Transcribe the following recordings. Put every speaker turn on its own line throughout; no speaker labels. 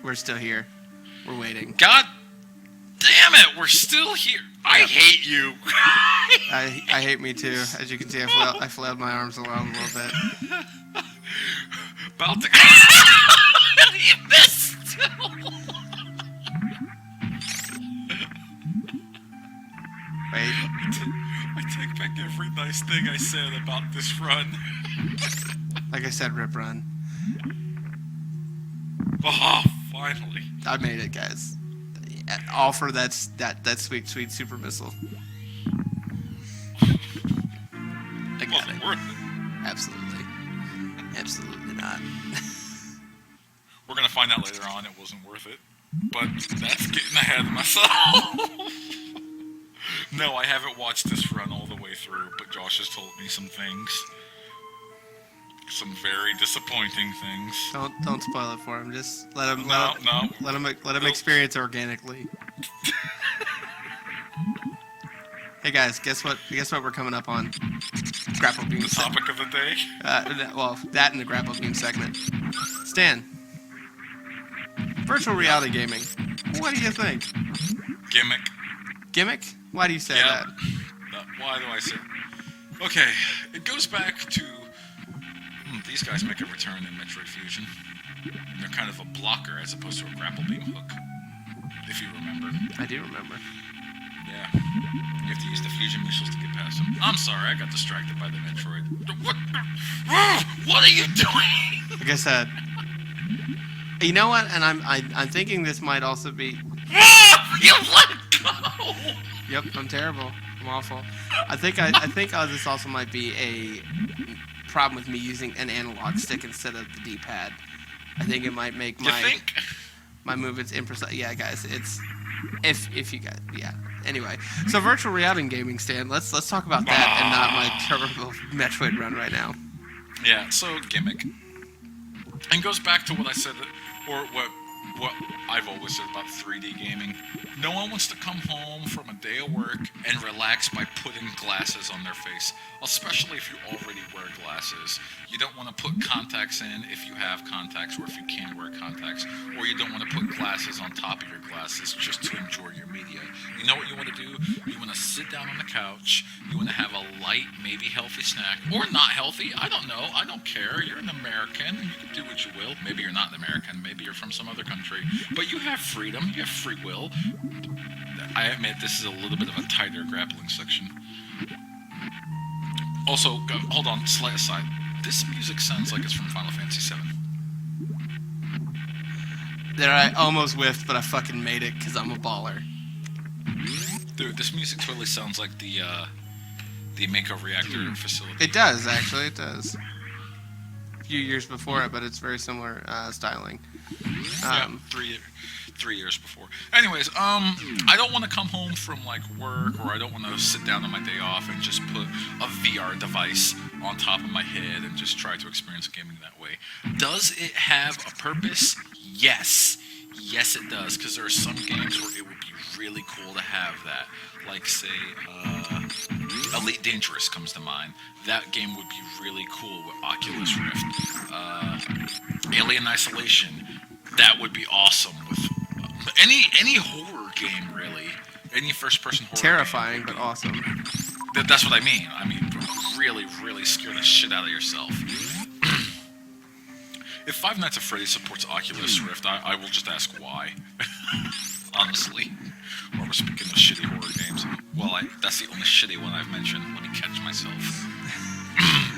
we're still here. We're waiting.
God damn it, we're still here. I hate you.
I hate me too. As you can see, I flailed my arms around a little bit.
About to... You missed.
Wait.
I take back every nice thing I said about this run.
Like I said, rip run.
Oh, finally.
I made it, guys. All for that sweet super missile. I got
Wasn't
it.
worth it.
Absolutely. Absolutely not.
We're gonna find out later on it wasn't worth it. But that's getting ahead of myself. No, I haven't watched this run all the way through, but Josh has told me some things. Some very disappointing things.
Don't spoil it for him. Just let him let him experience organically. Hey guys, guess what? Guess what we're coming up on? Grapple beam.
The topic of the day.
Well, that and the grapple beam segment. Stan, virtual reality gaming. What do you think?
Gimmick.
Gimmick? Why do you say that?
Why do I say? Okay, it goes back to. These guys make a return in Metroid Fusion. And they're kind of a blocker as opposed to a grapple beam hook. If you remember.
I do remember.
Yeah. You have to use the fusion missiles to get past them. I'm sorry, I got distracted by the Metroid. What? What are you doing?
Like I said. You know what? And I'm thinking this might also be.
You let go.
Yep, I'm terrible. I'm awful. I think this also might be a problem with me using an analog stick instead of the D-pad. I think it might make my movements imprecise. Yeah, guys, it's if you guys, yeah. Anyway, so virtual reality gaming, Stan. Let's talk about that and not my terrible Metroid run right now.
Yeah, so gimmick, and goes back to what I said, or what I've always said about 3D gaming. No one wants to come home from a day of work and relax by putting glasses on their face, especially if you already wear glasses. You don't want to put contacts in if you have contacts or if you can wear contacts, or you don't want to put glasses on top of your glasses just to enjoy your media. You know what you want to do? You want to sit down on the couch, you want to have a light, maybe healthy snack, or not healthy, I don't know, I don't care. You're an American, you can do what you will. Maybe you're not an American, maybe you're from some other country, but you have freedom, you have free will. I admit this is a little bit of a tighter grappling section. Also, hold on, slight aside. This music sounds like it's from Final Fantasy VII.
There, I almost whiffed, but I fucking made it because I'm a baller.
Dude, this music totally sounds like the Mako reactor facility.
It does, actually, it does. A few years before it, but it's very similar styling.
Yeah, 3 years before. Anyways, I don't want to come home from like work, or I don't want to sit down on my day off and just put a VR device on top of my head and just try to experience gaming that way. Does it have a purpose? Yes. Yes, it does, because there are some games where it would be really cool to have that. Like, say, Elite Dangerous comes to mind. That game would be really cool with Oculus Rift. Alien Isolation, that would be awesome with any horror game, really. Any first-person horror
Terrifying,
game
but awesome.
That's what I mean. I mean, really, really scare the shit out of yourself. If Five Nights at Freddy's supports Oculus Rift, I will just ask why. Honestly. Or we're speaking of shitty horror games. Well, that's the only shitty one I've mentioned. Let me catch myself.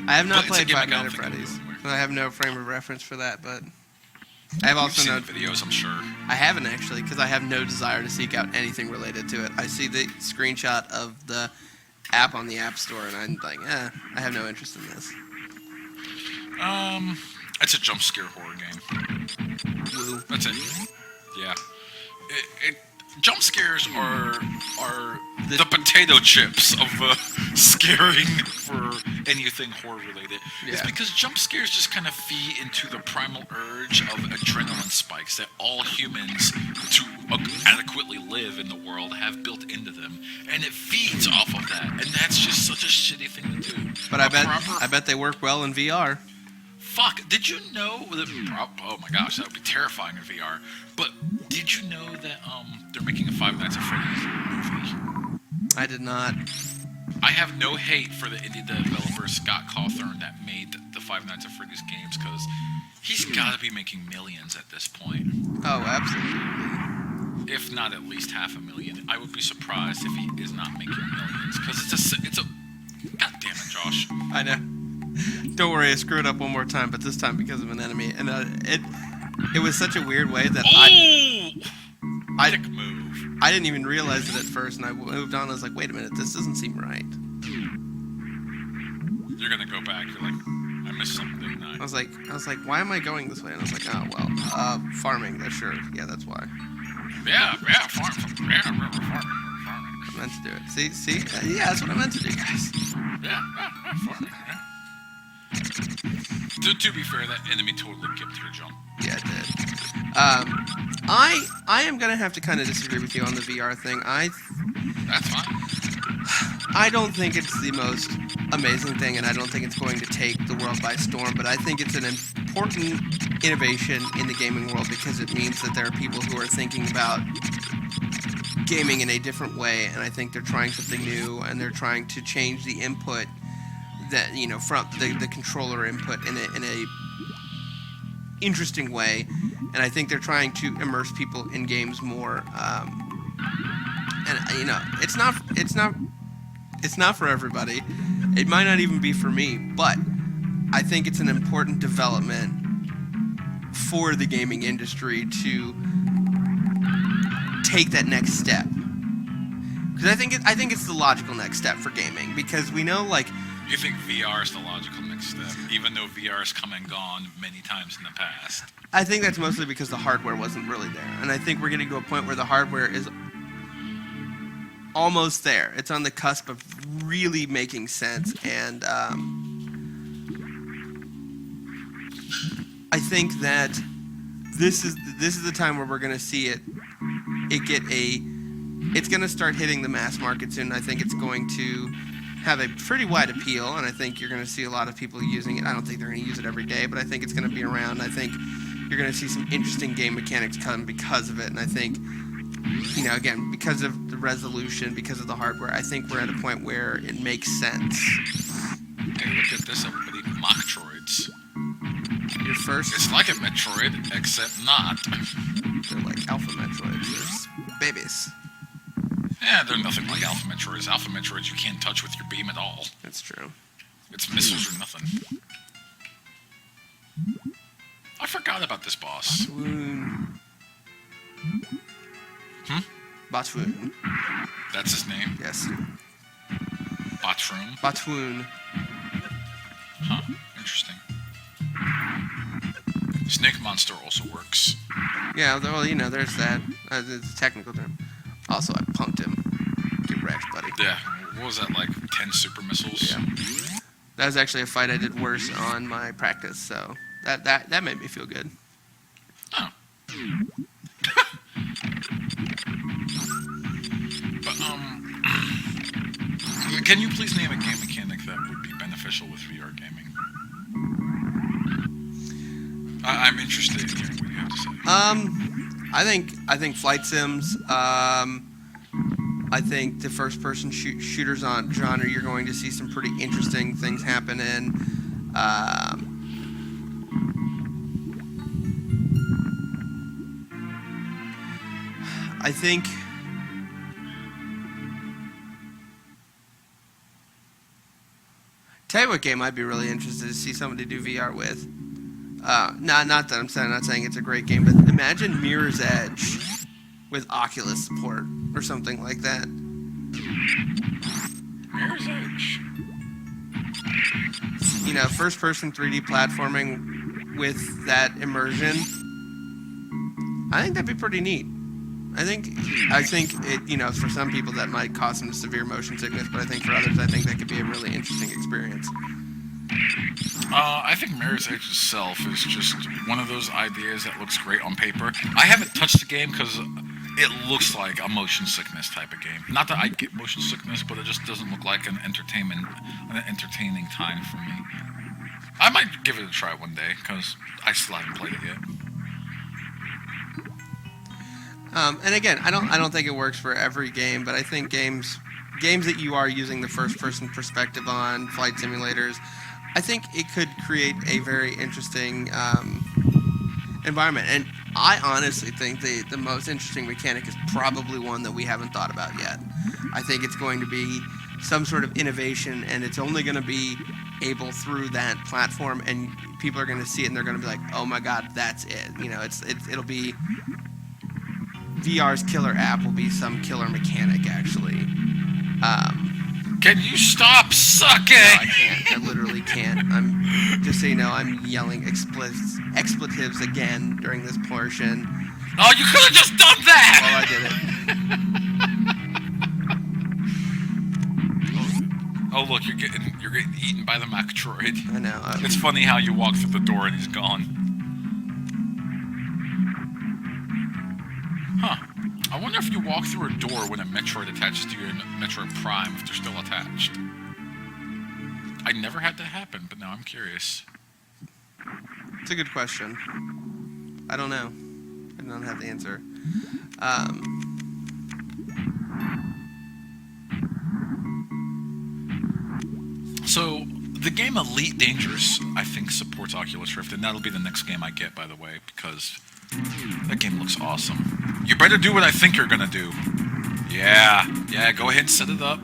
I have not played Five Nights at Freddy's. I have no frame of reference for that, but I have also
seen videos, I'm sure.
I haven't actually, because I have no desire to seek out anything related to it. I see the screenshot of the app on the App Store, and I'm like, I have no interest in this.
It's a jump scare horror game.
Woo.
That's it. Yeah. Jump scares are the potato chips of scaring for anything horror related. Yeah. It's because jump scares just kind of feed into the primal urge of adrenaline spikes that all humans, to adequately live in the world, have built into them, and it feeds off of that. And that's just such a shitty thing to do.
But I bet they work well in VR.
Fuck, did you know that... Oh my gosh, that would be terrifying in VR. But did you know that they're making a Five Nights at Freddy's movie?
I did not.
I have no hate for the indie developer Scott Cawthon that made the Five Nights at Freddy's games, because he's got to be making millions at this point.
Oh, absolutely.
If not at least $500,000. I would be surprised if he is not making millions, because it's a... God damn it, Josh.
I know. Don't worry, I screwed up one more time, but this time because of an enemy. And it was such a weird way that
Dick move.
I didn't even realize it at first, and I moved on. I was like, wait a minute, this doesn't seem right.
You're gonna go back. You're like, I missed something, didn't I?
I was like, why am I going this way? And I was like, oh well, farming. That's sure. Yeah, that's why.
Yeah, farming. Yeah, farming.
I meant to do it. See? Yeah, that's what I meant to do, guys.
Yeah, farming. Yeah. To be fair, that enemy totally gimped your jump.
Yeah, it did. I am gonna have to kind of disagree with you on the VR thing.
That's fine.
I don't think it's the most amazing thing, and I don't think it's going to take the world by storm, but I think it's an important innovation in the gaming world because it means that there are people who are thinking about gaming in a different way, and I think they're trying something new, and they're trying to change the input that, you know, from the controller input in a interesting way, and I think they're trying to immerse people in games more, and you know, it's not for everybody. It might not even be for me, but I think it's an important development for the gaming industry to take that next step. Because I think it's the logical next step for gaming, because we know, like...
You think VR is the logical next step, even though VR has come and gone many times in the past?
I think that's mostly because the hardware wasn't really there. And I think we're getting to a point where the hardware is almost there. It's on the cusp of really making sense, and I think that this is the time where we're going to see it's going to start hitting the mass market soon. I think it's going to have a pretty wide appeal, and I think you're going to see a lot of people using it. I don't think they're going to use it every day, but I think it's going to be around. I think you're going to see some interesting game mechanics come because of it, and I think, you know, again, because of the resolution, because of the hardware, I think we're at a point where it makes sense.
Hey, look at this, everybody. Metroids.
Your first...
It's like a Metroid, except not.
They're like Alpha Metroids. They're babies.
Yeah, they're nothing like Alpha Metroids. Alpha Metroids you can't touch with your beam at all.
That's true.
It's missiles or nothing. I forgot about this boss.
Batwoon. Batwoon.
That's his name?
Yes.
Batwoon?
Batwoon.
Huh, interesting. Snake Monster also works.
Yeah, well, you know, there's that. It's a technical term. Also, I punked him. Get wrecked, buddy.
Yeah, what was that, like 10 super missiles?
Yeah. That was actually a fight I did worse on my practice, so that made me feel good.
Oh. But, can you please name a game mechanic that would be beneficial with VR gaming? I'm interested in hearing what you have to say.
I think flight sims. I think the first-person shooters genre, you're going to see some pretty interesting things happen in. I think. Tell you what game I'd be really interested to see somebody do VR with. Not that I'm not saying it's a great game, but imagine Mirror's Edge with Oculus support or something like that.
Mirror's Edge.
You know, first-person 3D platforming with that immersion. I think that'd be pretty neat. I think it, you know, for some people that might cause some severe motion sickness, but I think for others, I think that could be a really interesting experience.
I think Mirror's Edge itself is just one of those ideas that looks great on paper. I haven't touched the game because it looks like a motion sickness type of game. Not that I get motion sickness, but it just doesn't look like an entertaining time for me. I might give it a try one day because I still haven't played it yet.
And again, I don't think it works for every game, but I think games that you are using the first person perspective on, flight simulators, I think it could create a very interesting environment. And I honestly think the most interesting mechanic is probably one that we haven't thought about yet. I think it's going to be some sort of innovation, and it's only going to be able through that platform, and people are going to see it and they're going to be like, oh my god, that's it. You know, it'll be VR's killer app will be some killer mechanic, actually.
Can you stop sucking?
No, I can't. I literally can't. Just so you know, I'm yelling expletives again during this portion.
Oh, you could have just done that!
Well, I did it.
Oh, look, you're getting eaten by the Metroid.
I know.
It's funny how you walk through the door and he's gone. Huh. I wonder if you walk through a door when a Metroid attaches to your Metroid Prime, if they're still attached. I never had that happen, but now I'm curious.
It's a good question. I don't know. I don't have the answer.
So, the game Elite Dangerous, I think, supports Oculus Rift, and that'll be the next game I get, by the way, because that game looks awesome. You better do what I think you're gonna do. Yeah, go ahead and set it up.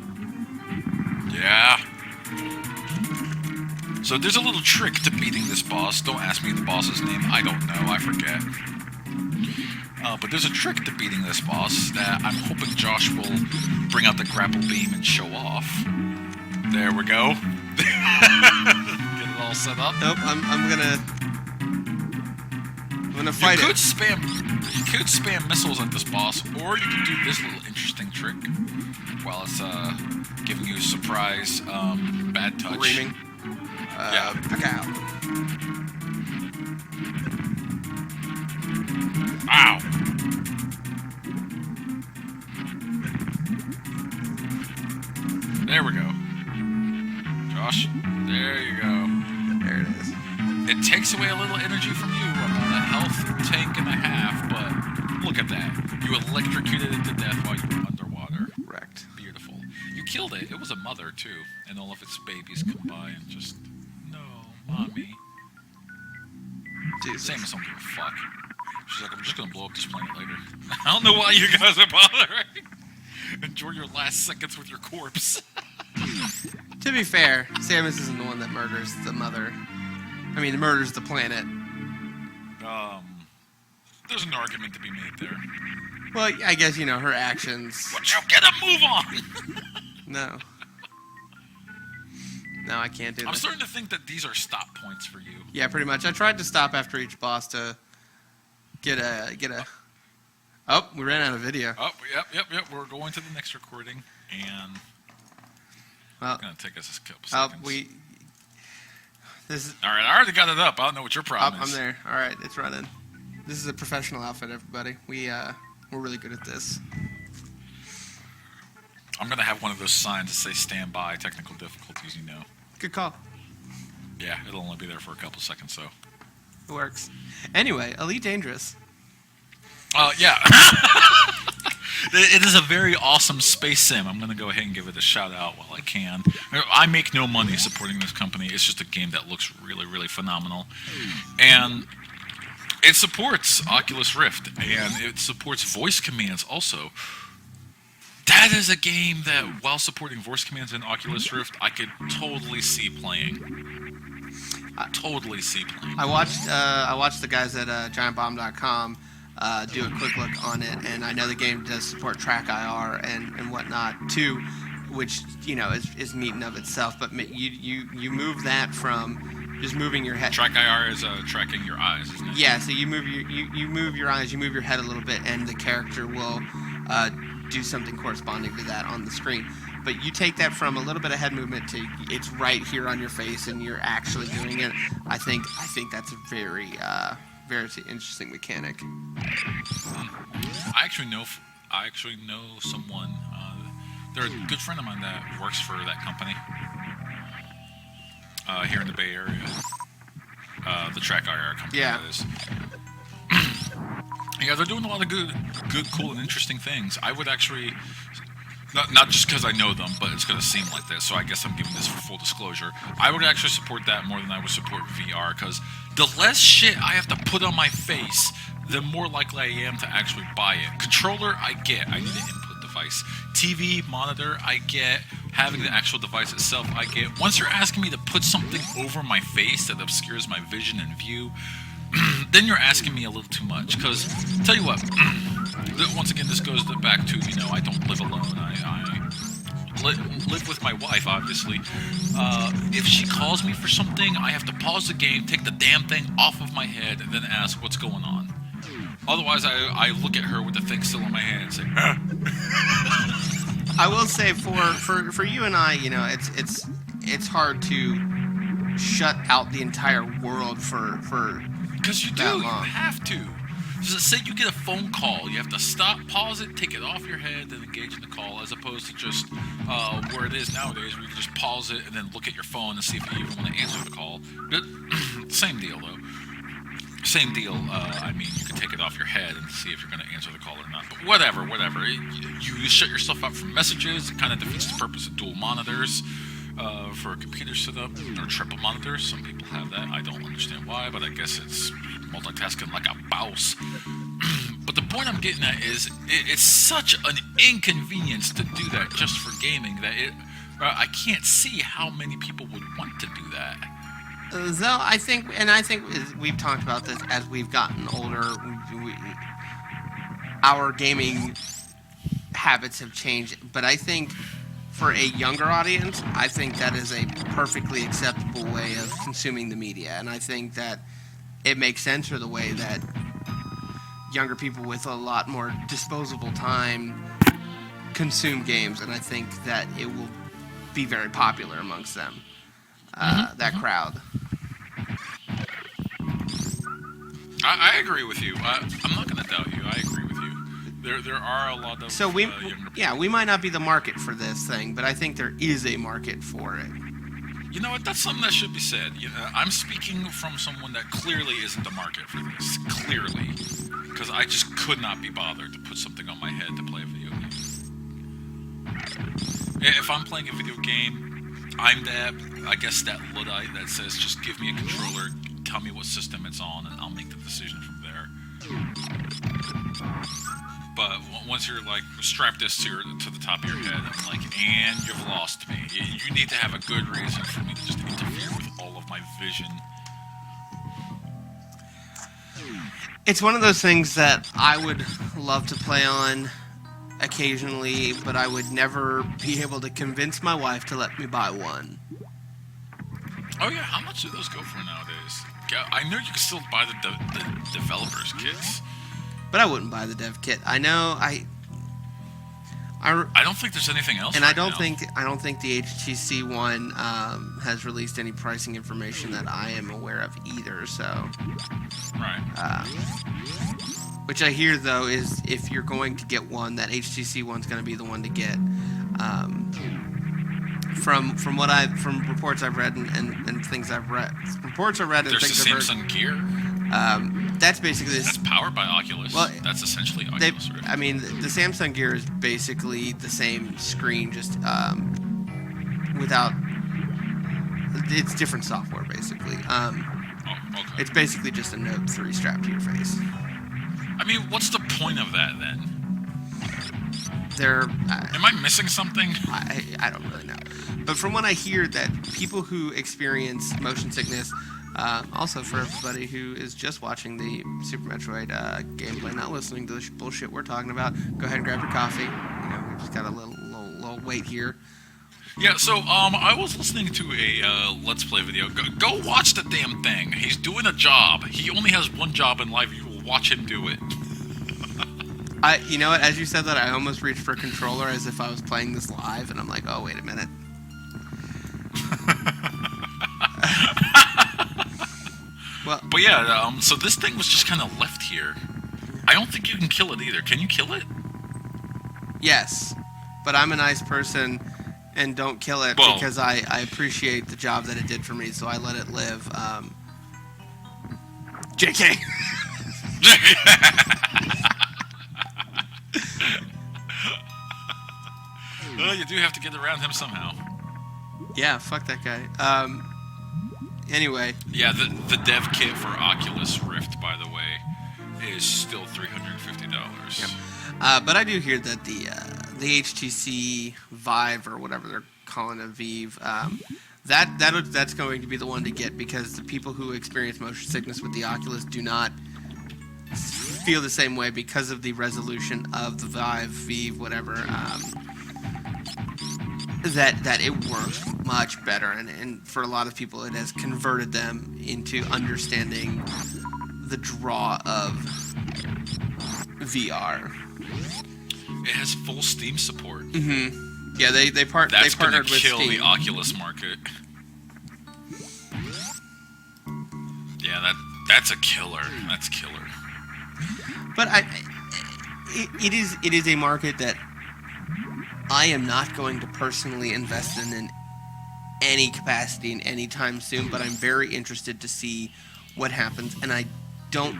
Yeah. So there's a little trick to beating this boss. Don't ask me the boss's name. I don't know. I forget. But there's a trick to beating this boss that I'm hoping Josh will bring out the grapple beam and show off. There we go. Get it all set up.
Nope, I'm gonna fight
You could spam missiles at this boss, or you could do this little interesting trick while it's giving you a surprise bad touch.
Reaming.
Yeah.
Pow.
Ow! There we go. Josh, there you go.
There it is.
It takes away a little energy from you. I'm on a health tank and a half, but look at that. You electrocuted it to death while you were underwater.
Wrecked.
Beautiful. You killed it. It was a mother, too. And all of its babies come by and just, no, mommy.
Jesus.
Samus don't give a fuck. She's like, I'm just going to blow up this planet later. I don't know why you guys are bothering. Enjoy your last seconds with your corpse.
To be fair, Samus isn't the one that murders the mother. I mean, murders the planet.
There's an argument to be made there.
Well, I guess, you know, her actions...
Would you get a move on?
No. No, I can't do that.
I'm starting to think that these are stop points for you.
Yeah, pretty much. I tried to stop after each boss to get a... Oh, we ran out of video.
Oh, yep. We're going to the next recording, and it's going to take us a couple seconds. All right, I already got it up. I don't know what your problem is.
I'm there. All right, it's running. This is a professional outfit, everybody. We're really good at this.
I'm going to have one of those signs that say stand by, technical difficulties, you know.
Good call.
Yeah, it'll only be there for a couple seconds, so.
It works. Anyway, Elite Dangerous.
Yeah. It is a very awesome space sim. I'm going to go ahead and give it a shout out while I can. I make no money supporting this company. It's just a game that looks really, really phenomenal. And it supports Oculus Rift, and it supports voice commands also. That is a game that, while supporting voice commands in Oculus Rift, I could totally see playing. I
watched the guys at GiantBomb.com do a quick look on it, and I know the game does support track IR and whatnot too, which, you know, is neat in of itself. But you move that from just moving your head.
Track IR is tracking your eyes, isn't it?
Yeah, so you move your eyes, you move your head a little bit, and the character will do something corresponding to that on the screen. But you take that from a little bit of head movement to it's right here on your face, and you're actually doing it. I think that's a very interesting mechanic.
I actually know someone. They're a good friend of mine that works for that company here in the Bay Area. the Track IR company.
Yeah.
That is. Yeah, they're doing a lot of good, cool, and interesting things. I would actually, not just because I know them, but it's going to seem like this, so I guess I'm giving this for full disclosure. I would actually support that more than I would support VR, because the less shit I have to put on my face, the more likely I am to actually buy it. Controller, I get. I need an input device. TV, monitor, I get. Having the actual device itself, I get. Once you're asking me to put something over my face that obscures my vision and view, then you're asking me a little too much. Because, tell you what, once again, this goes back to, I don't live alone. I live with my wife, obviously. If she calls me for something, I have to pause the game, take the damn thing off of my head, and then ask what's going on. Otherwise, I look at her with the thing still in my hand and say,
I will say for you and I, it's hard to shut out the entire world for
because you do.
that long.
You have to. Just say you get a phone call, you have to stop, pause it, take it off your head, then engage in the call, as opposed to just where it is nowadays, where you can just pause it and then look at your phone and see if you even want to answer the call. But same deal, though. Same deal. I mean, you can take it off your head and see if you're going to answer the call or not. But whatever. You shut yourself out from messages. It kind of defeats the purpose of dual monitors for a computer setup, or triple monitors. Some people have that. I don't understand why, but I guess it's multitasking like a mouse. But the point I'm getting at is it's such an inconvenience to do that just for gaming that I can't see how many people would want to do that.
Though I think we've talked about this as we've gotten older. Our gaming habits have changed, but I think for a younger audience, I think that is a perfectly acceptable way of consuming the media, and I think that it makes sense for the way that younger people with a lot more disposable time consume games, and I think that it will be very popular amongst them. That crowd.
I agree with you. I'm not going to doubt you. I agree with you. There are a lot of
so we
younger
we might not be the market for this thing, but I think there is a market for it.
You know what? That's something that should be said. I'm speaking from someone that clearly isn't the market for this. Clearly, because I just could not be bothered to put something on my head to play a video game. If I'm playing a video game, I'm that Luddite that says, just give me a controller, tell me what system it's on, and I'll make the decision from there. But once you're like, strap this to the top of your head, I'm like, and you've lost me. You need to have a good reason for me to just interfere with all of my vision.
It's one of those things that I would love to play on occasionally, but I would never be able to convince my wife to let me buy one.
Oh yeah, how much do those go for nowadays? I know you can still buy the developers kits,
but I wouldn't buy the dev kit. I know I
don't think there's anything else.
And
right
I don't
now.
think the HTC one has released any pricing information that I am aware of either. So,
right.
Which I hear though is if you're going to get one, that HTC one's going to be the one to get. From reports I've read and things I've read, reports I've read and
there's
things
the
I've
Samsung
heard.
Gear.
That's basically this.
That's powered by Oculus.
Well,
that's essentially Oculus. Right?
I mean, the Samsung Gear is basically the same screen, just without. It's different software, basically.
Okay.
It's basically just a Note 3 strapped to your face.
I mean, what's the point of that then?
Am
I missing something?
I don't really know. But from what I hear, that people who experience motion sickness, also for everybody who is just watching the Super Metroid gameplay, not listening to the bullshit we're talking about, go ahead and grab your coffee. We just got a little wait here.
Yeah, so I was listening to a Let's Play video. Go watch the damn thing. He's doing a job. He only has one job in life. You will watch him do it.
You know what? As you said that, I almost reached for a controller as if I was playing this live, and I'm like, oh, wait a minute. Well,
but yeah, so this thing was just kind of left here. I don't think you can kill it either. Can you kill it?
Yes, but I'm a nice person and don't kill it because I appreciate the job that it did for me, so I let it live. JK.
Well, you do have to get around him somehow.
Yeah, fuck that guy. Anyway.
Yeah, the dev kit for Oculus Rift, by the way, is still $350.
Yep. But I do hear that the HTC Vive, or whatever they're calling it, Vive, that's going to be the one to get, because the people who experience motion sickness with the Oculus do not feel the same way because of the resolution of the Vive, whatever. That it works much better, and for a lot of people, it has converted them into understanding the draw of VR.
It has full Steam support.
Mm-hmm. Yeah, they partnered with Steam.
That's gonna kill the Oculus market. Yeah, that's a killer. That's killer.
But it is a market that I am not going to personally invest in any capacity in any time soon, but I'm very interested to see what happens. And I don't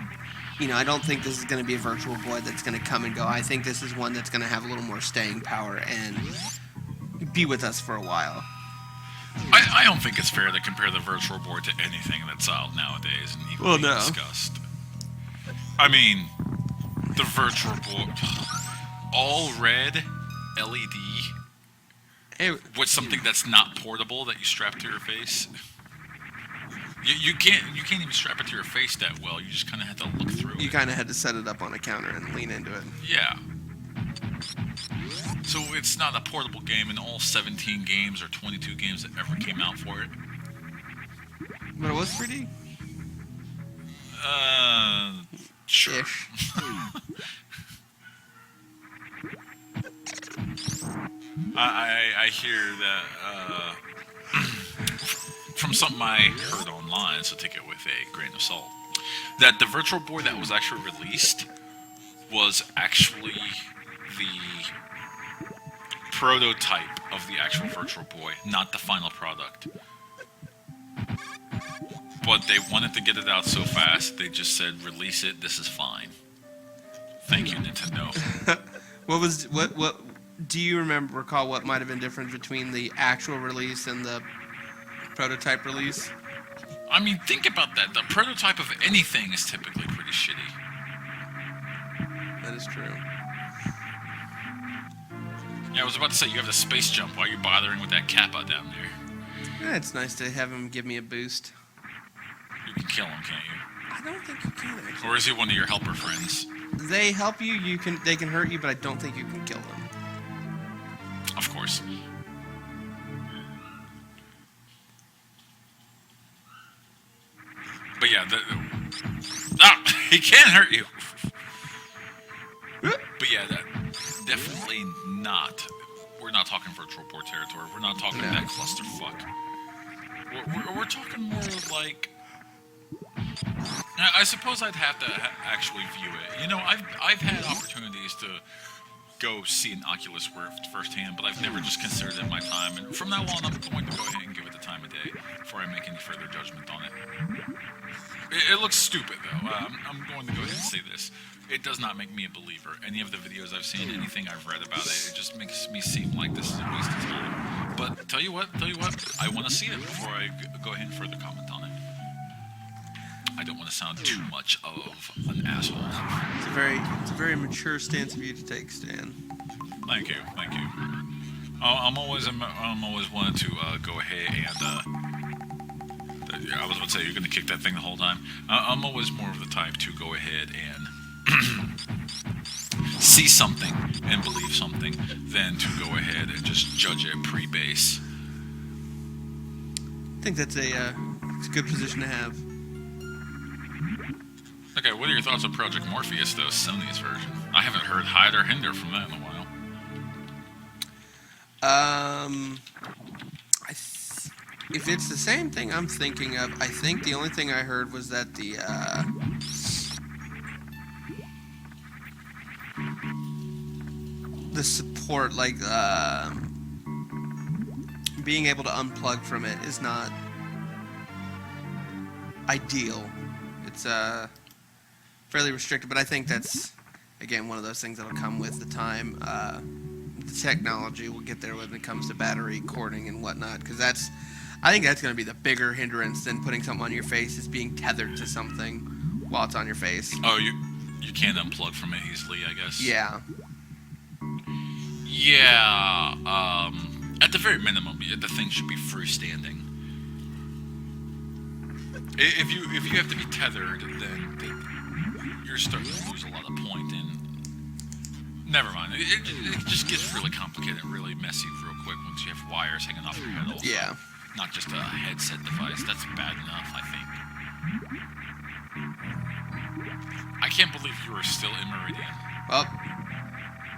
think this is going to be a Virtual Boy that's going to come and go. I think this is one that's going to have a little more staying power and be with us for a while.
I don't think it's fair to compare the Virtual Boy to anything that's out nowadays and even discussed. I mean, the Virtual Boy, all red LED with something that's not portable that you strap to your face. You can't even strap it to your face that well. You just kind of have to look through it.
You kind of had to set it up on a counter and lean into it.
Yeah. So it's not a portable game in all 17 games or 22 games that ever came out for it.
But it was 3D?
Sure.
Ish.
I hear that from something I heard online, so take it with a grain of salt, that the Virtual Boy that was actually released was actually the prototype of the actual Virtual Boy, not the final product. But they wanted to get it out so fast, they just said, release it, this is fine. Thank you, Nintendo.
What do you recall what might have been different between the actual release and the prototype release?
I mean, think about that. The prototype of anything is typically pretty shitty.
That is true.
Yeah, I was about to say, you have the space jump. Why are you bothering with that Kappa down there?
Yeah, it's nice to have him give me a boost.
You can kill him, can't you?
I don't think you can, actually.
Or is he one of your helper friends?
They help you. They can hurt you, but I don't think you can kill them.
Of course. But yeah, he can hurt you. But yeah, that definitely not. We're not talking Virtual Boy territory. We're not talking that clusterfuck. We're talking more like. I suppose I'd have to actually view it. You know, I've had opportunities to go see an Oculus Rift firsthand, but I've never just considered it my time. And from now on, I'm going to go ahead and give it the time of day before I make any further judgment on it. It looks stupid, though. I'm going to go ahead and say this. It does not make me a believer. Any of the videos I've seen, anything I've read about it, it just makes me seem like this is a waste of time. But tell you what, I want to see it before I go ahead and further comment on it. I don't want to sound too much of an asshole.
It's a very mature stance of you to take, Stan.
Thank you. I'm always wanted to go ahead and. I was about to say you're going to kick that thing the whole time. I'm always more of the type to go ahead and see something and believe something than to go ahead and just judge it pre-base.
I think that's it's a good position to have.
Okay, what are your thoughts on Project Morpheus, though, Sony's version? I haven't heard hide or hinder from that in a while.
If it's the same thing I'm thinking of, I think the only thing I heard was that the support, like being able to unplug from it, is not ideal. it's fairly restricted, but I think that's, again, one of those things that'll come with the time. The technology will get there when it comes to battery cording and whatnot, because I think that's going to be the bigger hindrance than putting something on your face, is being tethered to something while it's on your face.
Oh, you can't unplug from it easily, I guess.
Yeah.
Yeah. At the very minimum, the thing should be freestanding. If you have to be tethered, then you're starting to lose a lot of point. And never mind. It just gets really complicated, really messy real quick once you have wires hanging off your head. Also.
Yeah.
Not just a headset device. That's bad enough, I think. I can't believe you are still in Meridian.
Well,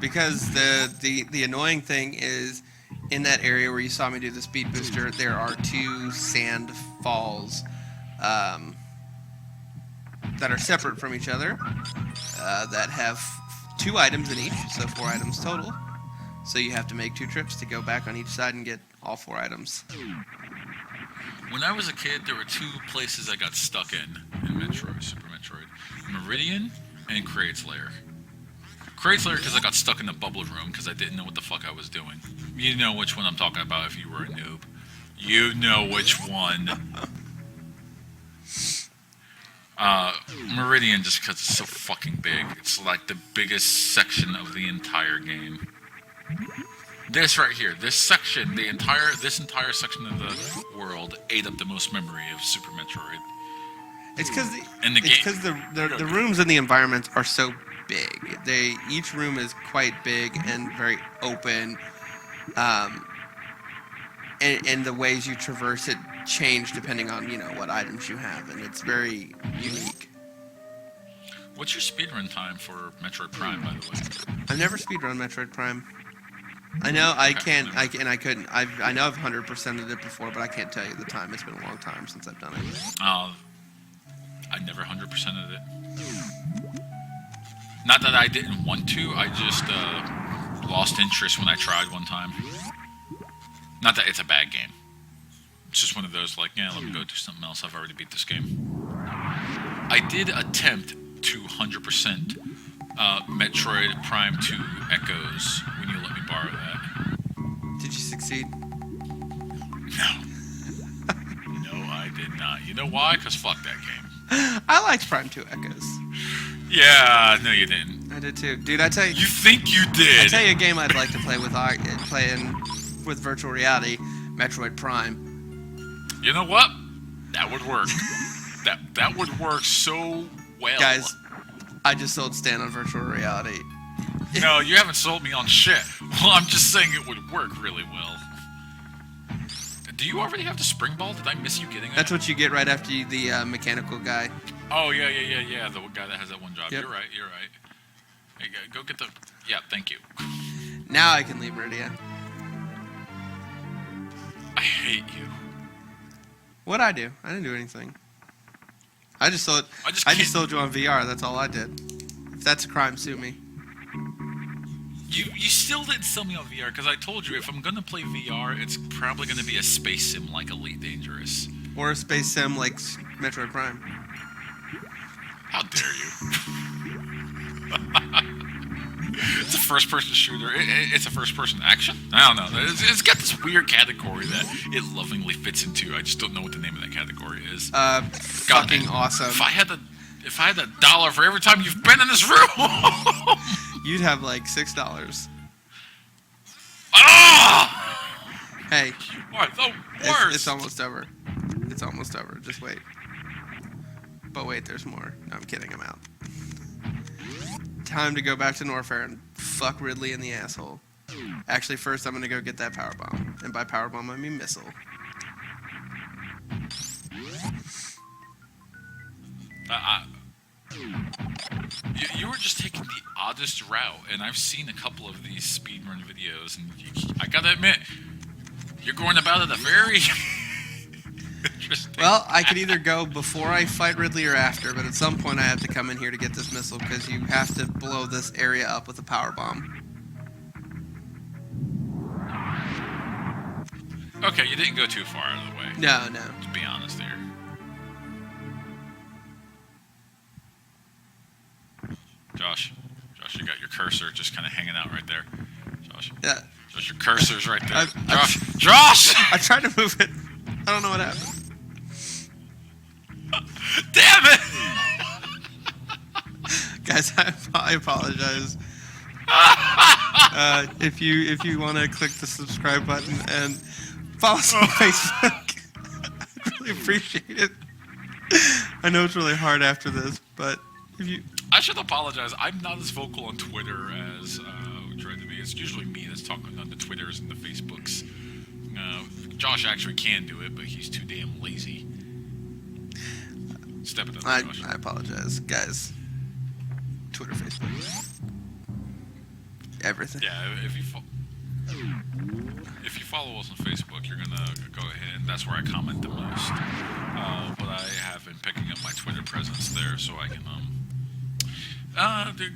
because the annoying thing is, in that area where you saw me do the speed booster, there are 2 sand falls that are separate from each other, that have 2 items in each, so 4 items total. So you have to make 2 trips to go back on each side and get all 4 items.
When I was a kid, there were 2 places I got stuck in Metroid, Super Metroid. Meridian and Kraid's Lair. Kraid's Lair because I got stuck in the bubble room because I didn't know what the fuck I was doing. You know which one I'm talking about if you were a noob. You know which one. Meridian just because it's so fucking big. It's like the biggest section of the entire game. This right here, this entire section of the world ate up the most memory of Super Metroid.
It's because the rooms and the environments are so big. Each room is quite big and very open, and the ways you traverse it change depending on what items you have, and it's very unique.
What's your speedrun time for Metroid Prime, by the way?
I've never speedrun Metroid Prime. I know I can't. I couldn't. I know I've 100%ed it before, but I can't tell you the time. It's been a long time since I've done it.
I never 100%ed it. Not that I didn't want to. I just lost interest when I tried one time. Not that it's a bad game. It's just one of those let me go do something else. I've already beat this game. I did attempt to 100% Metroid Prime 2 Echoes when you let me borrow that.
Did you succeed?
No. No, I did not. You know why? Because fuck that game.
I liked Prime 2 Echoes.
Yeah, no you didn't.
I did too. Dude, I tell you...
You think you did?
I tell you a game I'd like to play with virtual reality, Metroid Prime.
You know what? That would work. that would work so well.
Guys, I just sold Stan on virtual reality.
No, you haven't sold me on shit. Well, I'm just saying it would work really well. Do you already have the spring ball? Did I miss you getting that?
That's what you get right after the mechanical guy.
Oh, yeah. The guy that has that one job.
Yep.
You're right. Hey, go get the... Yeah, thank you.
Now I can leave Meridia.
I hate you.
What'd I do? I didn't do anything. I just sold you on VR. That's all I did. If that's a crime, sue me.
You still didn't sell me on VR because I told you if I'm gonna play VR, it's probably gonna be a space sim like Elite Dangerous
or a space sim like Metroid Prime.
How dare you? It's a first-person shooter. It's a first-person action. I don't know. It's got this weird category that it lovingly fits into. I just don't know what the name of that category is.
Fucking awesome.
If I had $1 for every time you've been in this room,
you'd have like $6.
Ah!
Hey,
you are the worst.
It's almost over. It's almost over. Just wait. But wait, there's more. No, I'm kidding. I'm out. Time to go back to Norfair and fuck Ridley in the asshole. Actually, first I'm gonna go get that power bomb, and by power bomb I mean missile.
You were just taking the oddest route, and I've seen a couple of these speedrun videos, and I gotta admit, you're going about it a very interesting.
Well, I could either go before I fight Ridley or after, but at some point I have to come in here to get this missile because you have to blow this area up with a power bomb.
Okay, you didn't go too far out of the way.
No.
To be honest there. Josh, you got your cursor just kind of hanging out right there. Josh.
Yeah.
Josh, your cursor's right there.
I
Josh!
I tried to move it. I don't know what happened.
Damn it!
Guys, I apologize. If you want to click the subscribe button and follow us on Facebook, I'd really appreciate it. I know it's really hard after this, but if you...
I should apologize. I'm not as vocal on Twitter as we try to be. It's usually me that's talking on the Twitters and the Facebooks. Josh actually can do it, but he's too damn lazy. Step it up, Josh.
I apologize, guys. Twitter, Facebook, everything.
Yeah, if you follow us on Facebook, you're gonna go ahead, and that's where I comment the most. But I have been picking up my Twitter presence there, so I can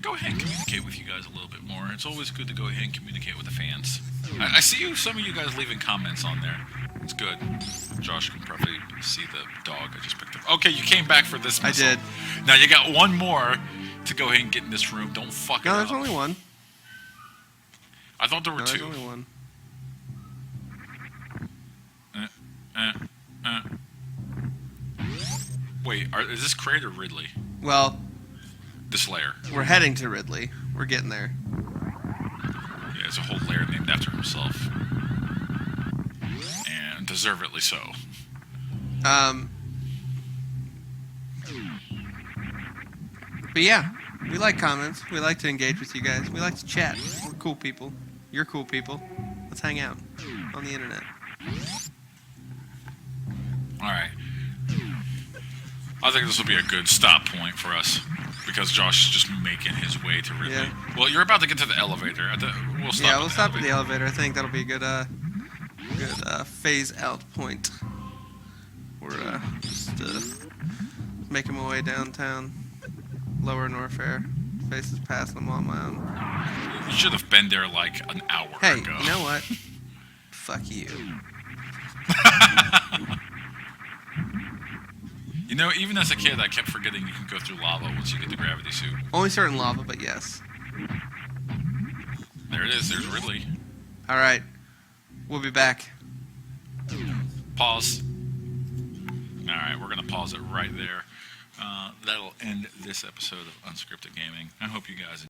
go ahead and communicate with you guys a little bit more. It's always good to go ahead and communicate with the fans. I see some of you guys leaving comments on there. It's good. Josh can probably see the dog I just picked up. Okay, you came back for this missile.
I did.
Now you got one more to go ahead and get in this room. Don't fuck it up.
No, there's only one.
I thought there were two.
There's only one.
Wait, is this Crate or Ridley?
Well,
This lair.
we're heading to Ridley. We're getting there.
Yeah, it's a whole lair named after himself. And deservedly so.
But yeah, we like comments. We like to engage with you guys. We like to chat. We're cool people. You're cool people. Let's hang out on the internet.
Alright. I think this will be a good stop point for us. Because Josh is just making his way to Ridley.
Yeah.
Well, you're about to get to the elevator. We'll stop
Yeah, we'll stop at the elevator. I think that'll be a good phase out point. We're just making my way downtown, Lower Norfair. Faces past them on my own.
You should have been there like an hour
Hey,
ago.
you know what? Fuck you.
You know, even as a kid, I kept forgetting you can go through lava once you get the gravity suit.
Only certain lava, but yes.
There it is. There's Ridley.
All right, we'll be back.
Pause. All right, we're gonna pause it right there. That'll end this episode of Unscripted Gaming. I hope you guys